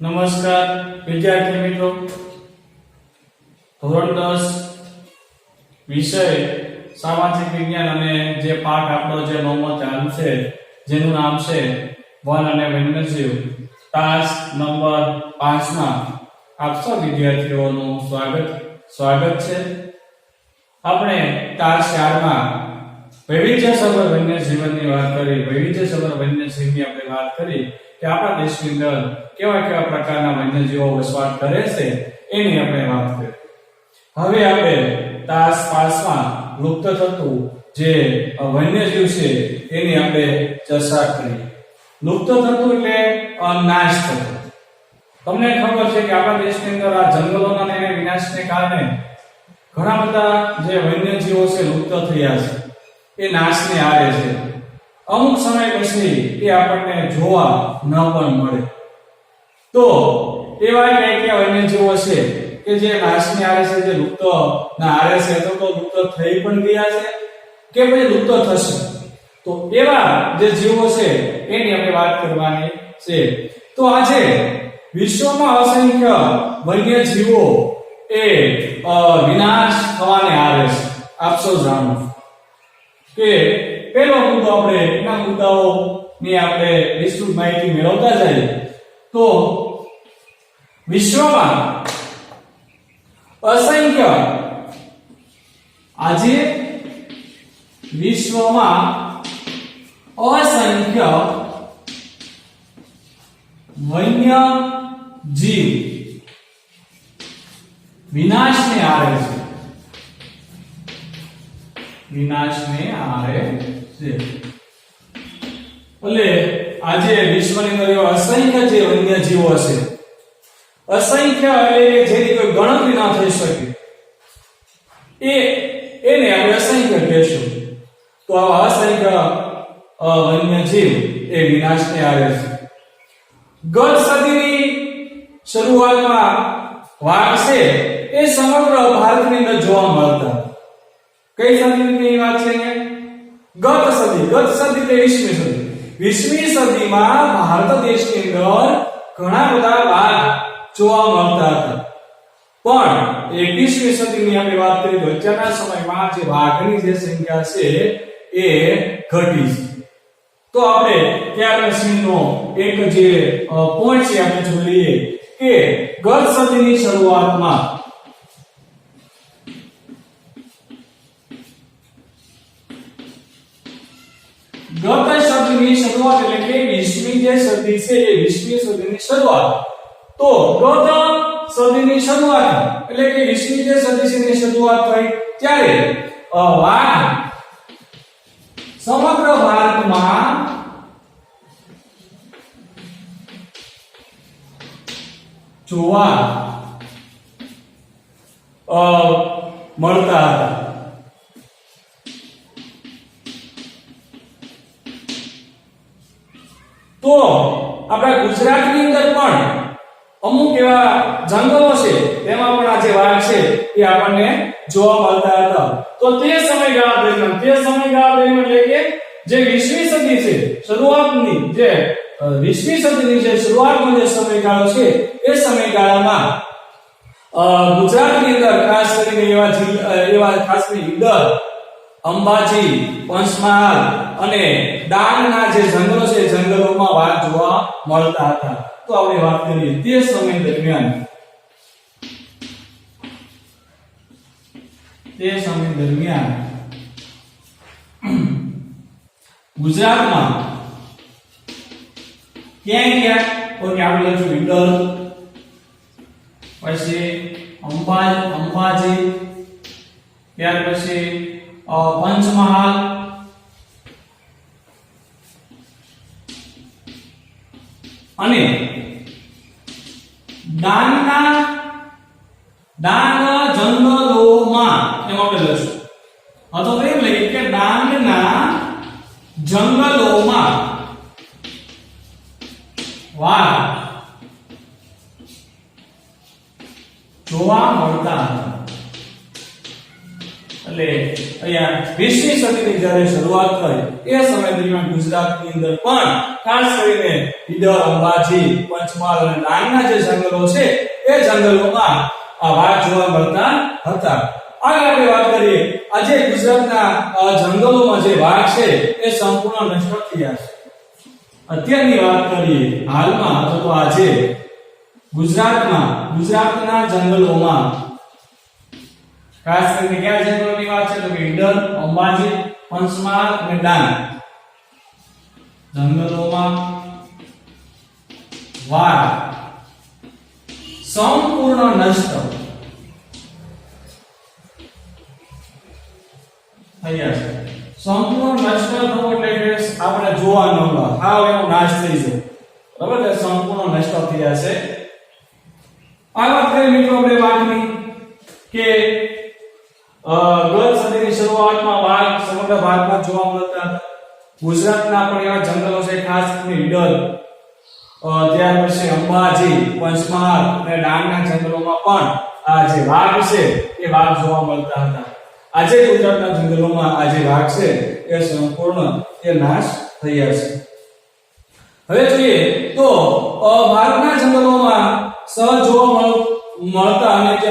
નમસ્કાર વિદ્યાર્થી મિત્રો, ધોરણ 10 વિષય સામાજિક વિજ્ઞાન અને જે પાઠ આપણો જે નવમો ચાલુ છે જેનું નામ છે વન અને વન્યજીવ, ટાસ્ક નંબર 5 માં આપ સૌ વિદ્યાર્થીઓનું સ્વાગત છે। આપણે ટાસ્ક 4 માં વૈવિધ્યસભર વન્યજીવનની વાત કરી। વૈવિધ્યસભર વન્યજીવની આપણે વાત કરી કે આપણા દેશની અંદર કેવા પ્રકારના વન્યજીવો વસવાટ કરે છે એની આપણે વાત કરી। હવે આપણે ટાસ્ક 5 માં લુપ્ત થતું જે વન્યજીવ છે એની આપણે ચર્ચા કરી। લુપ્ત થતું એટલે નાશ થતું। તમને ખબર છે કે આપણા દેશની અંદર આ જંગલોના અને વિનાશને કારણે ઘણા બધા જે વન્યજીવો છે લુપ્ત થયા છે, એ નાશને આરે છે। અમુક સમય પછી એ આપણને જોવા ન પણ મળે। તો એવા કયા વન્યજીવો છે કે જે નાશને આરે છે, જે લુપ્ત ના આરે છે, તો લુપ્ત થઈ પણ ગયા છે કે પછી લુપ્ત થશે। તો એવા જે જીવો છે એની આપણે વાત કરવાની છે। તો આજે વિશ્વમાં અસંખ્ય વન્યજીવો એ વિનાશ થવાને આરે છે। આપ સૌ જાણો કે પહેલો મુદ્દો આપણે એના મુદ્દાઓની આપણે વિસ્તૃત માહિતી મેળવતા જઈએ તો વિશ્વમાં અસંખ્ય આજે વિશ્વમાં અસંખ્ય વન્ય જીવ વિનાશને આરે છે। વિનાશને આરે છે એટલે આજે વિશ્વની અંદર એવા અસંખ્ય જે વન્યજીવો છે, અસંખ્ય એટલે જેની કોઈ ગણતરી ના થઈ શકે, એને આપણે અસંખ્ય કહેશું। તો આવા અસંખ્ય વન્યજીવ એ વિનાશને આરે છે। ગત સદીની શરૂઆતમાં વાઘ છે એ સમગ્ર ભારતની અંદર જોવા મળતા। કઈ સદીની વાત છે? ગત સદી એટલે 20મી સદી। 20મી સદીમાં ભારત દેશની અંદર ઘણા બધા વાઘ જોવા મળતા હતા, પણ 21મી સદીની આપણે વાત કરીએ તો અત્યારના સમયમાં જે વાઘની જે સંખ્યા છે એ ઘટી છે। તો આપણે ત્યાર પછીનો એક જે પોઈન્ટ છે આપણે જોઈ લઈએ કે ગત સદીની શરૂઆતમાં ગત સદીની શરૂઆત એટલે કે 20મી જે સદી છે એ 20મી સદીની શરૂઆત। તો ગત સદીની શરૂઆત એટલે કે 20મી જે સદી છે એની શરૂઆત થઈ ત્યારે વાઘ સમગ્ર ભારતમાં જોવા મળતા હતા। તો આપણા ગુજરાતની અંદર પણ અમુક એવા જંગલો છે તેમાં પણ આ જે વાઘ છે એ આપણને જોવા મળતા હતા। તો તે સમયગાળા દરમિયાન એટલે કે જે 20મી સદી છે શરૂઆતની જે 20મી સદીની જે શરૂઆતનો જે સમયગાળો છે એ સમયગાળામાં ગુજરાતની અંદર ખાસ કરીને એવા ખાસ કરીને ઈડર, અંબાજી, પંચમહાલ અને ડાંગના જે જંગલો છે જંગલોમાં વાઘ જોવા મળતા હતા। તો આપણે વાત કરીએ તે સમય દરમિયાન ગુજરાતમાં ક્યાં તો કે આપણે લખ્યું ઈડર, પછી અંબાજી, ત્યાર પછી પંચમહાલ અને ડાંગ જંગલોમાં એમ આપણે લખશું। તો એમ લઈએ કે ડાંગના જંગલોમાં વાઘ જોવા મળતા હતા। એટલે અહીંયા 20મી સદીની જ્યારે શરૂઆત થઈ એ સમય દરમિયાન ગુજરાતની અંદર પણ ખાસ કરીને ઈડર, અંબાજી, પંચમહાલ અને ડાંગના જે જંગલો છે એ જંગલોમાં આ વાઘ જોવા મળતા હતા. આગળ આપણે વાત કરીએ, આજે ગુજરાતના જંગલોમાં જે વાઘ છે એ સંપૂર્ણ નષ્ટ થયા છે. અત્યારની વાત કરીએ હાલમાં અથવા તો આજે ગુજરાતના જંગલોમાં ખાસ કરીને કયા જંગલોની વાત છે તો કે ઈડર, અંબાજી, પંચમહાલ અને ડાંગ જંગલોમાં વાઘ સંપૂર્ણ નષ્ટ થયા છે. સંપૂર્ણ નષ્ટ થવું એટલે કે આપણે જોવા ન મળે, હાવ એનો નાશ થઈ જાય. બરાબર છે, સંપૂર્ણ નષ્ટ થયા છે. આ વાત કરીએ મિત્રો આપણે વાઘની કે ગત સદીની શરૂઆતમાં વાઘ સમગ્ર ભારતમાં જોવા મળતા હતા. ગુજરાતના પણ એવા જંગલો છે ખાસ કરીને ઈડર, ત્યાર પછી અંબાજી, પંચમહાલ અને ડાંગના જંગલોમાં પણ આ જે વાઘ છે એ વાઘ જોવા મળતા હતા. આજે ગુજરાતના જંગલોમાં આ જે વાઘ છે એ સંપૂર્ણ એ નાશ થયા છે. હવે જોઈએ તો ભારતના જંગલોમાં સહજ જોવા મળતા અનેક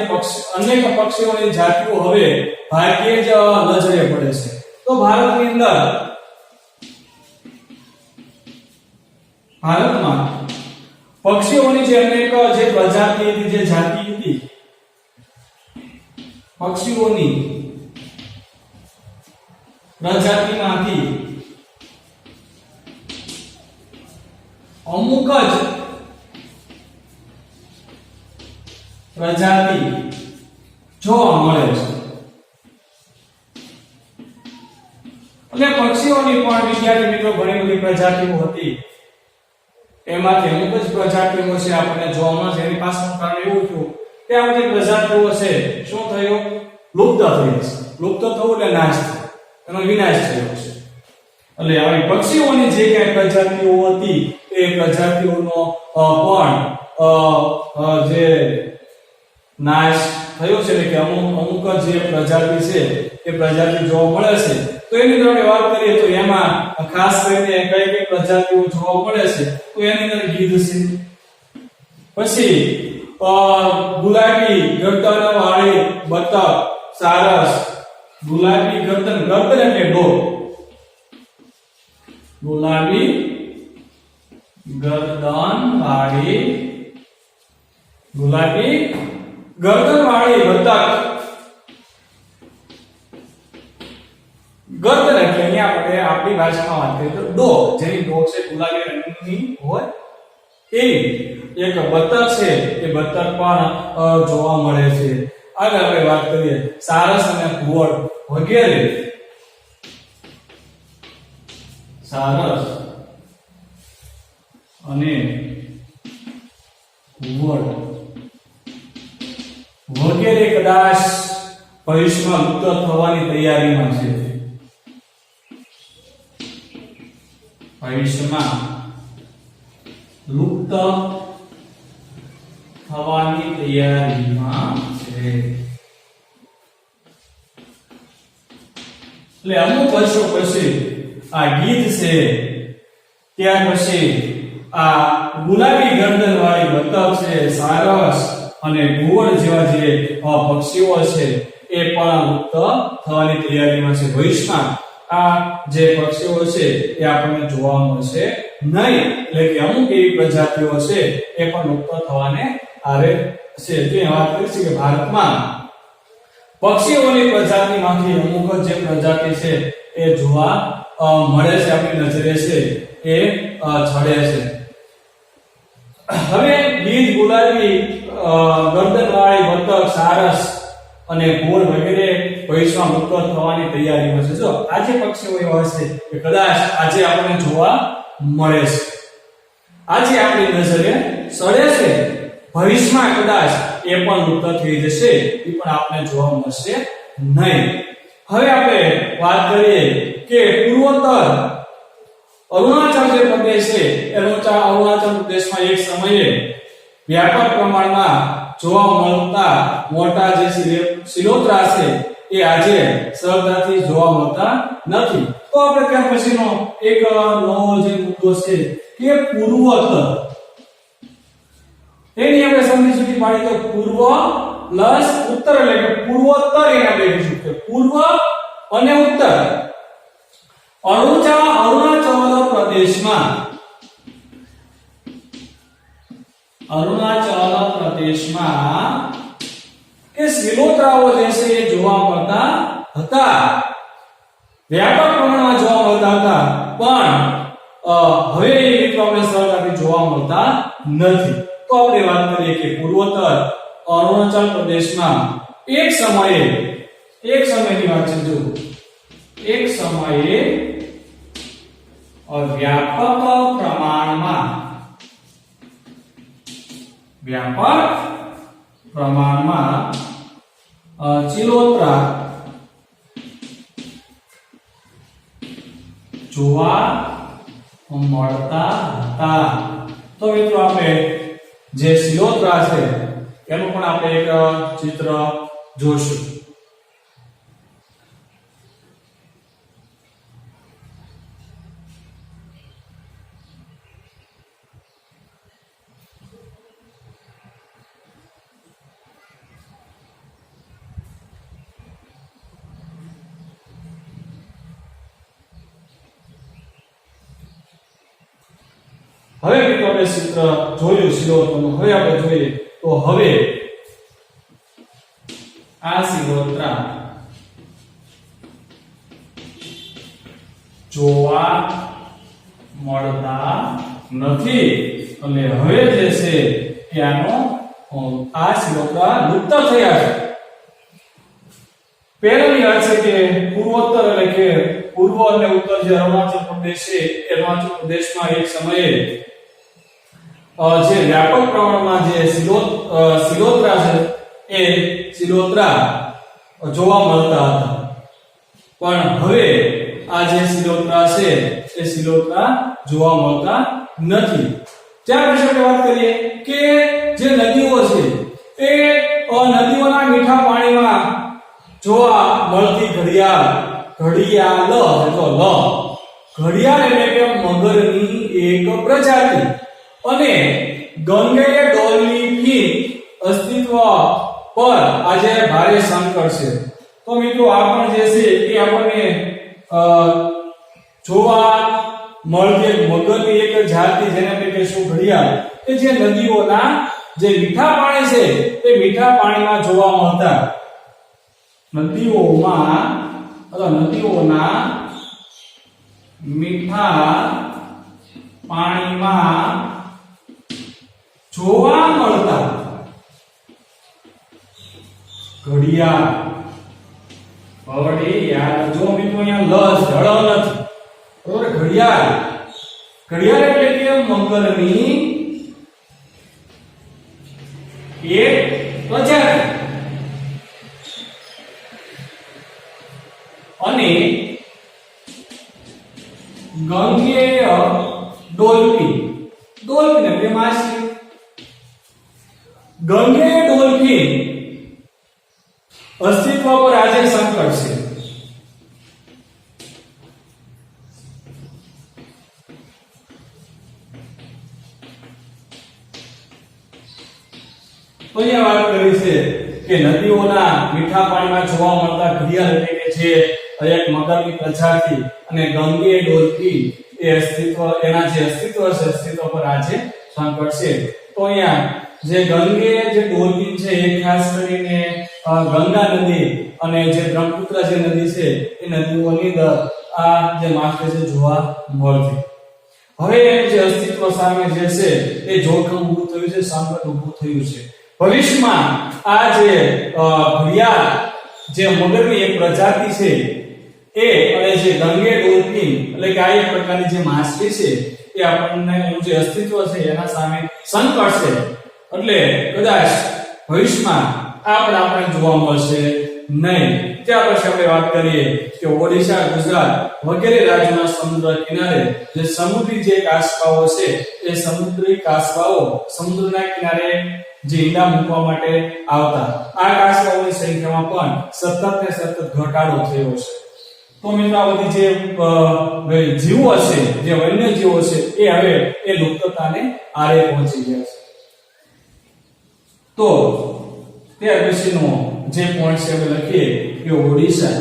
પક્ષીઓની જાતિઓ હવે ભાગ્યે જ નજરે પડે છે. તો ભારતમાં પક્ષીઓની જે અનેક જે પ્રજાતિ હતી, જે જાતિ હતી, પક્ષીઓની પ્રજાતિમાંથી અમુક જ પ્રજાતિ જોવા મળે છે. એટલે પક્ષીઓની પણ વિદ્યાર્થી મિત્રો ઘણી બધી પ્રજાતિઓ હતી, એમાંથી અમુક જ પ્રજાતિઓ છે આપણને જોવા મળે છે. એની પાછળનું કારણ એવું થયું કે આ બધી પ્રજાતિઓ છે શું થયું, લુપ્ત થઈ છે. લુપ્ત થવું એટલે નાશ થયો, એનો વિનાશ થયો છે. એટલે આવી પક્ષીઓની જે કઈ પ્રજાતિઓ હતી એ પ્રજાતિઓનો પણ જે નાશ થયો છે કે અમુક જે પ્રજાતિ છે એ પ્રજાતિ જોવા મળે છે. તો એની અંદર વાત કરીએ તો એમાં ખાસ કરીને કઈ કઈ પ્રજાતિઓ જોવા મળે છે તો એની અંદર ગીધ છે, પછી ગુલાબી ગરદન વાળી બતક, સારસ, ગુલાબી ગરદન એટલે ડોર, ગુલાબી ગરદન વાળી બતક, ગરદન એટલે અહીંયા આપણે આપણી ભાષામાં વાત કરીએ તો ડોર, જેની ડોર છે ગુલાબી રંગની હોય એવી એક બતક છે એ બતક પણ જોવા મળે છે. આગળ આપણે વાત કરીએ સારસ અને ઘુવડ વગેરે, સારસ અને ઘુવડ વગેરે કદાચ ભવિષ્યમાં લુપ્ત થવાની તૈયારીમાં છે. ભવિષ્યમાં લુપ્ત થવાની તૈયારીમાં છે. એટલે અમુક વર્ષો પછી આ ગીધ છે, ત્યાર પછી આ ગુલાબી ગરદન વાળી બતક છે, સારસ અને ઘુવડ જેવા જે પક્ષીઓ છે એ પણ લુપ્ત થવાની તૈયારીમાં છે. ભવિષ્યમાં આ જે પક્ષીઓ છે એ આપણને જોવા મળશે નહીં. એટલે કે અમુક એવી પ્રજાતિઓ છે એ પણ લુપ્ત થવાને આવે છે. તો એ વાત કરી છે કે ભારતમાં પક્ષીઓની પ્રજાતિમાંથી અમુક જે પ્રજાતિ છે એ જોવા મળે છે, આપણી નજરે છે એ ચડે છે. હવે ગીધ, ગુલાબી ગરદનવાળી બતક, સારસ અને ઘોડ વગેરે ભવિષ્યમાં લુપ્ત થવાની તૈયારીમાં છે. જો આજે પક્ષીઓ એવા છે કે કદાચ આજે આપણને જોવા મળે છે, આજે આપણી નજરે સડે છે, ભવિષ્યમાં કદાચ એ પણ લુપ્ત થઈ જશે, એ પણ આપણે જોવા મળશે નહીં. હવે આપણે વાત કરીએ કે પૂર્વોત્તર અરુણાચલ જે પ્રદેશ છે એ અરુણાચલ પ્રદેશમાં એક સમયે વ્યાપક પ્રમાણમાં જોવા મળતા મોટા જે શિલોત્રા છે એ આજે સરળતાથી જોવા મળતા નથી. તો આપણે ત્યાર પછીનો એક નવો જે મુદ્દો છે કે પૂર્વોત્તર, એની આપણે સમજી સુધી પાડી તો પૂર્વ પ્લસ ઉત્તર એટલે કે પૂર્વોત્તર એને આપણે કહીશું કે પૂર્વ અને ઉત્તર. અરુણાચલ પ્રદેશમાં કે સિલોતરાઓ જે છે એ જોવા મળતા હતા, વ્યાપક પ્રમાણમાં જોવા મળતા હતા, પણ હવે એ મિત્રો આપણે સરળતાથી જોવા મળતા નથી. તો આપણે વાત કરીએ કે પૂર્વોત્તર અરુણાચલ પ્રદેશમાં એક સમયની વાત છે, જો એક સમયે વ્યાપક પ્રમાણમાં ચિલોતરા જોવા મળતા હતા. તો મિત્રો આપણે જે સિલોતરા છે એનું પણ આપણે એક ચિત્ર જોશું. હવે મિત્રો આપણે ચિત્ર જોયું સિલોતરાનું. હવે આપણે જોઈએ તો હવે આ સિલોતરા જોવા મળતા નથી, અને હવે જે છે કે આ સિલોતરા લુપ્ત થયા છે. પહેલાની વાત છે કે પૂર્વોત્તર એટલે કે પૂર્વ અને ઉત્તર જે અરુણાચલ પ્રદેશ છે, અરુણાચલ પ્રદેશમાં એક સમયે જે વ્યાપક પ્રમાણમાં જે સિલોતરા છે એ સિલોતરા જોવા મળતા હતા, પણ હવે આ જે સિલોતરા છે એ સિલોતરા જોવા મળતા નથી. ત્યાર પછી આપણે વાત કરીએ કે જે નદીઓ છે એ નદીઓના મીઠા પાણીમાં જોવા મળતી ઘડિયાળ એટલે કે મગરની એક પ્રજાતિ અને ગંગેય ડોલ્ફિન અસ્તિત્વ પર આજે ભારે સંકટ છે. તો મિત્રો આ પણ જે છે એ આપણને જોવા મળતી મગરની એક જાતિ જેને આપણે કહીશું ઘડિયાળ, કે જે નદીઓના જે મીઠા પાણી છે એ મીઠા પાણીમાં જોવા મળતા નદીઓના મીઠા પાણીમાં જોવા મળતા ઘડિયાળ. જો મિત્રો અહીંયા લસ ઢળ નથી, બરોબર. ઘડિયાળ એટલે કે મગરની એક પ્રજાતિ અને ગંગેય ડોલ્ફિન એટલે માછલી. ગંગેય ડોલ્ફિન અસ્તિત્વ પર આજે સંકટ છે. તો અહીંયા વાત કરી છે કે નદીઓના મીઠા પાણીમાં જોવા મળતા ઘડિયાળ એટલે કે જે એક મગરની પ્રજાતિ અને ગંગેય ડોલ્ફિન એ અસ્તિત્વ પર આજે સંકટ છે. તો અહીંયા જે ગંગેય જે ડોલ્ફિન છે એ ખાસ કરીને ગંગા નદી અને જે બ્રહ્મપુત્ર જે નદી છે એ નદીઓની અંદર આ જે માછલી છે જોવા મળતી. હવે એનું જે અસ્તિત્વ સામે જે છે એ જોખમ ઊભું થયું છે, સંકટ ઊભું થયું છે. ભવિષ્યમાં આ જે ઘડિયાળ જે મગરની એક પ્રજાતિ છે એ અને જે ગંગેય ડોલ્ફિન એટલે કે આ એક પ્રકારની જે માછલી છે એ આપણને એનું જે અસ્તિત્વ છે એના સામે સંકટ છે. એટલે કદાચ ભવિષ્યમાં આપણે જોવા મળશે નહીં. ત્યાર પછી આપણે વાત કરીએ કે ઓડિશા, ગુજરાત વગેરે રાજ્યોના સમુદ્ર કિનારે જે સમુદ્રી જે કાચબાઓ છે એ સમુદ્રી કાચબાઓ સમુદ્રના કિનારે જે ઈંડા મૂકવા માટે આવતા. આ કાચબાઓની સંખ્યામાં પણ સતત ઘટાડો થયો છે. તો મિત્રો આ બધી જે જીવો છે, જે વન્ય જીવો છે એ હવે એ લુપ્તતાને આરે પહોંચી ગયા છે. તો ત્યાર પછીનો જે પોઈન્ટ છે આપણે લખીએ કે ઓડિશા,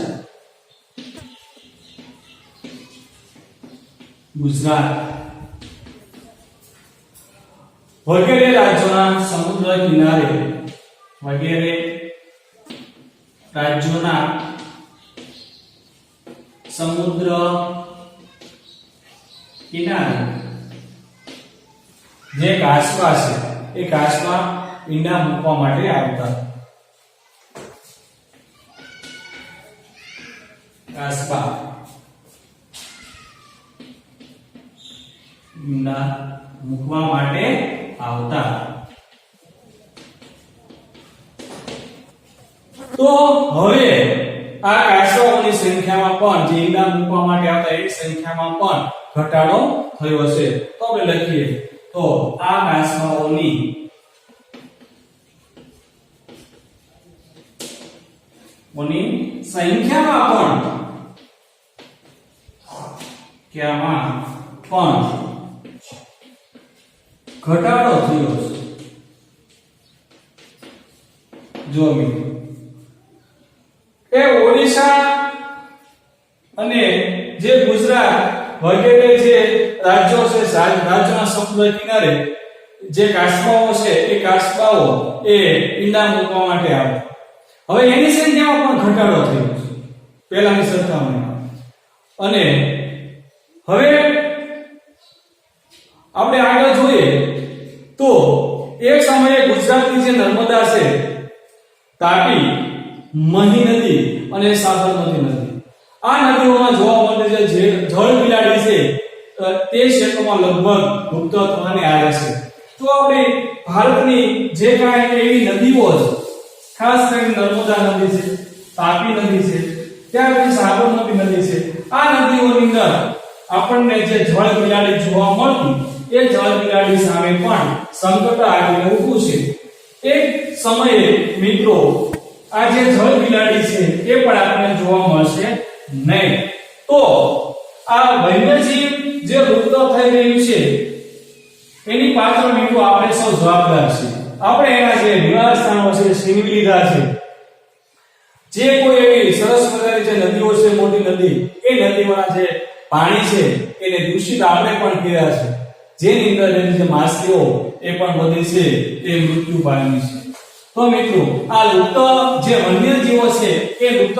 ગુજરાત વગેરે રાજ્યોના સમુદ્ર કિનારે જે કાચબા છે એ કાચબા ઈંડા મૂકવા માટે આવતા. કાચબા ઈંડા મૂકવા માટે આવતા. તો હવે આ કાચબાઓની સંખ્યામાં પણ જે ઈંડા મૂકવા માટે આવતા એની સંખ્યામાં પણ ઘટાડો થયો છે. તો આપણે લખીએ તો આ કાચબાઓની સંખ્યામાં પણ ઘટાડો થયો છે. જો મિત્રો એ ઓડિશા અને જે ગુજરાત વગેરે જે રાજ્યો છે, રાજ્યોના સમુદ્ર કિનારે જે કાચબાઓ છે એ કાચબાઓ એ ઈંડા મૂકવા માટે આવે. હવે એની સંખ્યામાં પણ ઘટાડો થયો છે પહેલાની સરખામણીમાં. અને હવે આપણે આગળ જોઈએ તો એક સમયે ગુજરાતની જે નર્મદા છે, તાપી, મહી નદી અને સાબરમતી નદી, આ નદીઓમાં જોવા મળે છે જે જળ બિલાડી છે તે ક્ષેત્રોમાં લગભગ લુપ્ત થવાની આરે છે. તો આપણે ભારતની જે કાંઈ એવી નદીઓ છે, ખાસ કરીને નર્મદા નદી છે, તાપી નદી છે, ત્યાર પછી સાબરમતી નદી છે, આ નદીઓની અંદર આપણને જે જળ બિલાડી જોવા મળતી એ જળ બિલાડી સામે પણ સંકટ આવીને ઊભું છે. એક સમયે મિત્રો આ જે જળ બિલાડી છે એ પણ આપણને જોવા મળશે નહીં. તો આ વન્યજીવ જે લુપ્ત થઈ રહ્યું છે એની પાછળ મિત્રો આપણે સૌ જવાબદાર છીએ. આપણે એના જે નિવાસ સ્થાનો છે સીનવી લીધા છે. જે કોઈ એવી સરસ મજાની જે નદીઓ છે, મોટી નદી, એ નદીમાં જે પાણી છે એને દૂષિત આપણે પણ કર્યા છે, જેની અંદર એની જે માછલીઓ એ પણ બધી છે એ મૃત્યુ પામી છે. તો મિત્રો આ લુપ્ત જે વન્ય જીવો છે એ લુપ્ત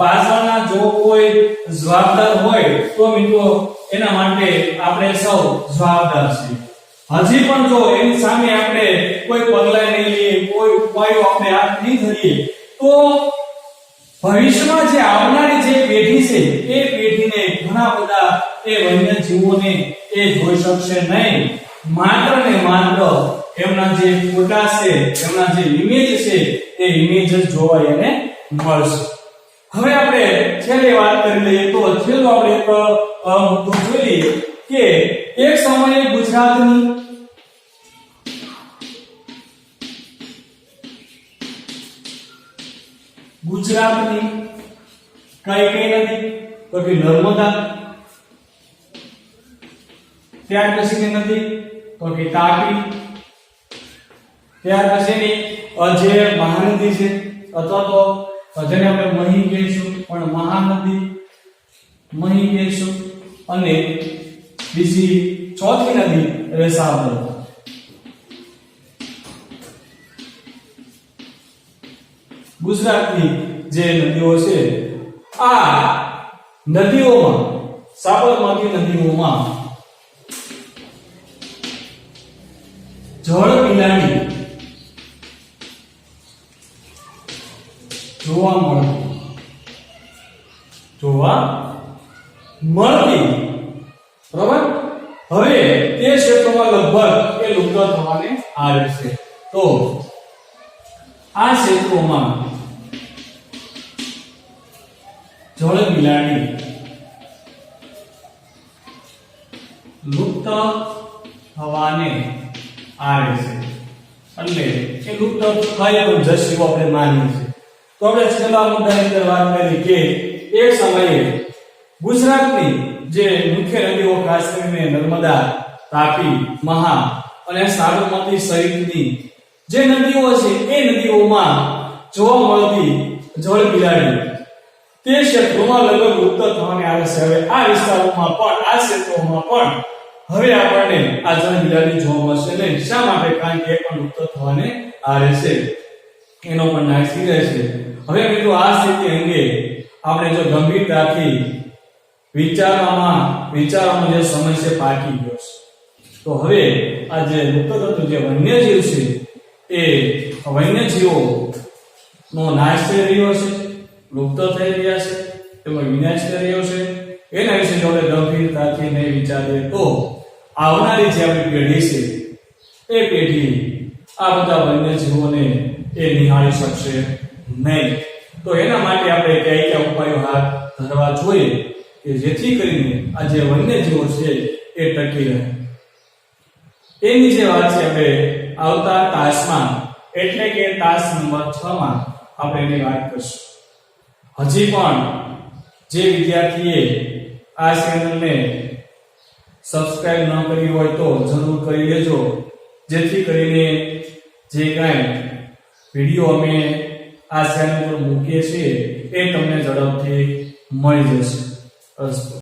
પાછળના જો કોઈ જવાબદાર હોય તો મિત્રો એના માટે આપણે સૌ જવાબદાર છીએ. હજી પણ જો એની સામે આપણે કોઈ પગલાં નહીં લઈએ, કોઈ ઉપાયો આપણે હાથ નહીં ધરીએ તો ભવિષ્યમાં જે આવનારી જે પેઢી છે એ પેઢીને ઘણા બધા એ વન્ય જીવોને એ જોઈ શકશે નહીં. માત્ર ને માત્ર એમના જે ફોટા છે, એમના જે ઇમેજ છે એ ઇમેજ જ જોવા એને મળશે. હવે આપણે છેલ્લે વાત કરી લઈએ તો છેલ્લો આપણે એક મુદ્દો જોઈએ કે એક સમયે ગુજરાતની કઈ નદી? તો કે નર્મદા. ત્યાર પછીની નદી તો કે તાપી. ત્યાર પછીની જે મહાનદી છે અથવા તો જેને આપણે મહી કહીશું, પણ મહી કહીશું. અને બીજી ચોથી નદી એટલે સાબરમતી. ગુજરાતની જે નદીઓ છે આ નદીઓમાં, સાબરમતી નદીઓમાં જળ બિલાડી જોવા મળતી. બરાબર. હવે તે ક્ષેત્રોમાં લગભગ એ લુપ્ત થવાને આરે છે. તો આ ક્ષેત્રોમાં જળ બિલાડી લુપ્ત થવાને આરે છે, એટલે એ લુપ્ત થાય તો જશ એવો આપણે માનીએ છીએ. તો આપણે છેલ્લા મુદ્દાની અંદર વાત કરી કે એક સમયે ગુજરાતની જે મુખ્ય નદીઓ ખાસ કરીને નર્મદા, તાપી, મહા અને સાબરમતી સહિતની જે નદીઓ છે એ નદીઓમાં જોવા મળતી જળ બિલાડી તે ક્ષેત્રોમાં લગભગ લુપ્ત થવાને આવે છે. હવે આ વિસ્તારોમાં પણ આ ક્ષેત્રોમાં પણ હવે આપણને આ જળ બિલાડી જોવા મળશે નહીં. શા માટે? કારણ કે એ પણ લુપ્ત થવાને આવે છે, એનો પણ નાશી રહે છે. હવે મિત્રો આ સ્થિતિ અંગે આપણે જો ગંભીરતાથી વિચારવાનો જે સમય છે પાકી ગયો છે. તો હવે આ જે લુપ્ત થતું જે વન્યજીવ છે એ વન્યજીવો નો નાશ થઈ રહ્યો છે, લુપ્ત થઈ રહ્યા છે, તેમાં વિનાશ થઈ રહ્યો છે. એના વિશે જો આપણે ગંભીરતાથી નહીં વિચારીએ તો આવનારી જે આપણી પેઢી છે એ પેઢી આ બધા વન્યજીવોને એ નિહાળી શકશે નહીં. તો એના માટે આપણે કયા ઉપાયો હાથ ધરવા જોઈએ કે જેથી કરીને આ જે વન્યજીવો છે એ ટકી રહે. એની જે વાત છે આપણે આવતા તાસમાં એટલે કે તાસ નંબર 6 માં આપણે એની વાત કરીશું. હજી પણ જે વિદ્યાર્થીએ આ ચેનલને સબસ્ક્રાઇબ ન કરી હોય તો જરૂર કરી લેજો, જેથી કરીને જે કાંઈ વિડીયો અમે આ ચેનલ પર મૂકીએ છીએ એ તમને ઝડપથી મળી જશે. અસ્તુ.